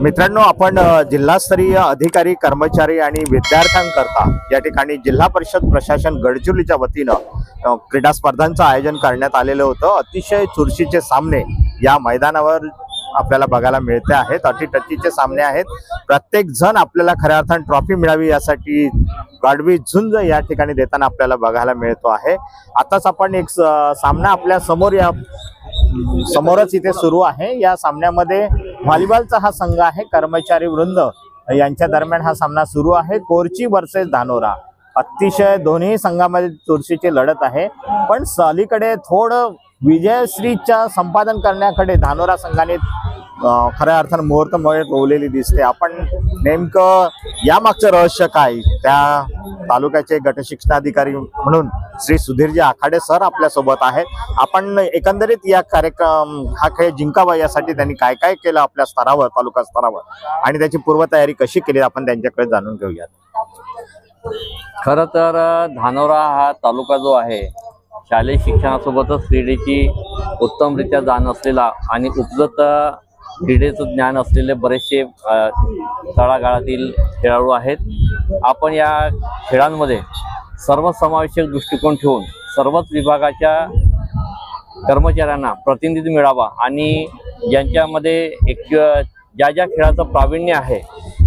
मित्रांनो, आपण जिल्हास्तरीय अधिकारी, कर्मचारी आणि विद्यार्थ्यांकरता या ठिकाणी जिल्हा परिषद प्रशासन गडचिरोलीच्या वतीनं क्रीडा स्पर्धांचं आयोजन करण्यात आलेलं होतं। अतिशय चुरशीचे सामने या मैदानावर आपल्याला बघायला मिळते आहेत। अटीतटीचे सामने आहेत। प्रत्येक जण आपल्याला खऱ्या अर्थाने ट्रॉफी मिळावी यासाठी गाढवी झुंज या ठिकाणी देताना आपल्याला बघायला मिळतो आहे। आताच आपण एक सामना आपल्या समोरच इथे सुरू आहे। या सामन्यामध्ये व्हॉलीबॉलचा हा संघ आहे, कर्मचारी वृंद यांच्या दरम्यान हा सामना सुरू आहे। कोरची वर्सेस धानोरा, अतिशय दोन्ही संघामध्ये चुरशीची लढत आहे। पण अलीकडे थोडं विजयश्रीच्या संपादन करण्याकडे धानोरा संघाने खऱ्या अर्थाने मुहूर्त रोवलेली दिसते। आपण नेमकं यामागचं रहस्य काय, त्या तालुक्याचे गटशिक्षणाधिकारी म्हणून श्री सुधीरजी आखाडे सर आपल्या सोबत आहेत। आपण एकंदरीत या कार्यक्रम हा खेळ जिंकावा यासाठी त्यांनी काय काय केलं आपल्या स्तरावर, तालुका स्तरावर, आणि त्याची पूर्वतयारी कशी केली आपण त्यांच्याकडे जाणून घेऊयात। खरं तर धानोरा हा तालुका जो आहे, शालेय शिक्षणासोबतच क्रीडेची उत्तमरित्या जाण असलेला आणि उपजत क्रीडेचं ज्ञान असलेले बरेचसे तळागाळातील खेळाडू आहेत। आपण या खेळांमध्ये सर्वसमावेशक दृष्टिकोन ठेवून सर्वच विभागाच्या कर्मचाऱ्यांना प्रतिनिधी मिळावा आणि ज्यांच्यामध्ये ज्या खेळाचं प्रावीण्य आहे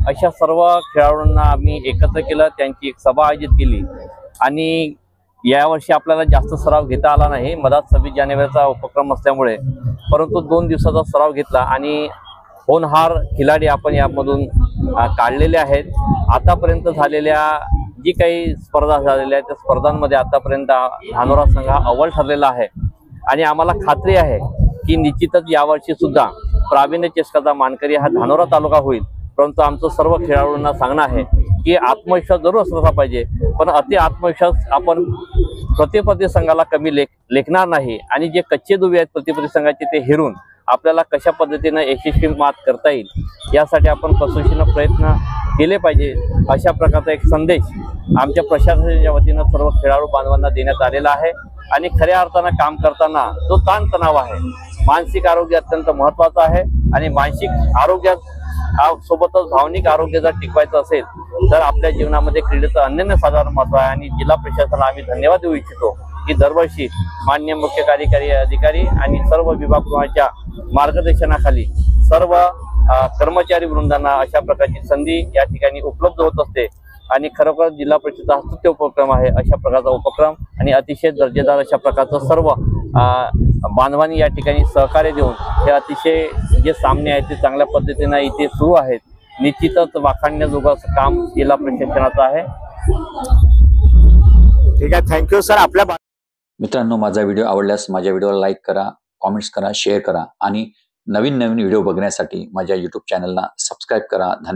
अशा सर्व खेळाडूंना आम्ही एकत्र केलं, त्यांची एक सभा आयोजित केली। आणि यावर्षी आपल्याला जास्त सराव घेता आला नाही, मधात 26 जानेवारीचा उपक्रम असल्यामुळे, परंतु 2 दिवसाचा सराव घेतला आणि होनहार खिलाडी आपण यामधून काढलेले आहेत। आतापर्यंत झालेल्या जी काही स्पर्धा झालेल्या आहेत त्या स्पर्धांमध्ये आतापर्यंत धानोरा संघ हा अव्वल ठरलेला आहे आणि आम्हाला खात्री आहे की निश्चितच यावर्षी सुद्धा प्रावीण्य चषकाचा मानकरी हा धानोरा तालुका होईल। परंतु आमचं सर्व खेळाडूंना सांगणं आहे की आत्मविश्वास जरूर असला पाहिजे, पण अति आत्मविश्वास आपण प्रतिस्पर्धी संघाला कमी लेखणार नाही आणि जे कच्चे दुवे आहेत प्रतिस्पर्धी संघाचे ते हेरून आपल्याला कशा पद्धतीने यशस्वी मात करता येईल यासाठी आपण कसोशीने प्रयत्न केले पाहिजे, अशा प्रकारचा एक संदेश आमच्या प्रशासनाच्या वतीनं सर्व खेळाडू बांधवांना देण्यात आलेला आहे। आणि खऱ्या अर्थानं काम करताना जो ताणतणाव आहे, मानसिक आरोग्य अत्यंत महत्त्वाचं आहे आणि मानसिक आरोग्यात सोबतच भावनिक आरोग्य जर टिकवायचं असेल तर आपल्या जीवनामध्ये क्रीडेचं अनन्यसाधारण महत्त्व आहे। आणि जिल्हा प्रशासनाला आम्ही धन्यवाद देऊ इच्छितो की दरवर्षी मान्य मुख्य कार्यकारी अधिकारी आणि सर्व विभाग प्रमुखांच्या मार्गदर्शनाखाली सर्व कर्मचारी वृंदांना अशा प्रकारची संधी या ठिकाणी उपलब्ध होत असते। आणि खरोखर जिल्हा परिषदेचा हा स्तुत्य उपक्रम आहे अशा प्रकारचा उपक्रम, आणि अतिशय दर्जेदार अशा प्रकारचं सर्व बांधवांनी या ठिकाणी सहकार्य देऊन हे अतिशय जे सामने आहेत ते चांगल्या पद्धतीने इथे सुरू आहेत। निश्चितच वाखाणण्याजोगं असं काम जिल्हा प्रशासनाचं आहे। ठीक आहे, थँक्यू सर। आपल्या मित्रांनो, माझा व्हिडिओ आवडल्यास माझ्या व्हिडिओला लाईक करा, कमेंट्स करा, शेअर करा आणि नवीन व्हिडिओ बघण्यासाठी माझ्या YouTube चॅनलला सबस्क्राईब करा। धन्यवाद।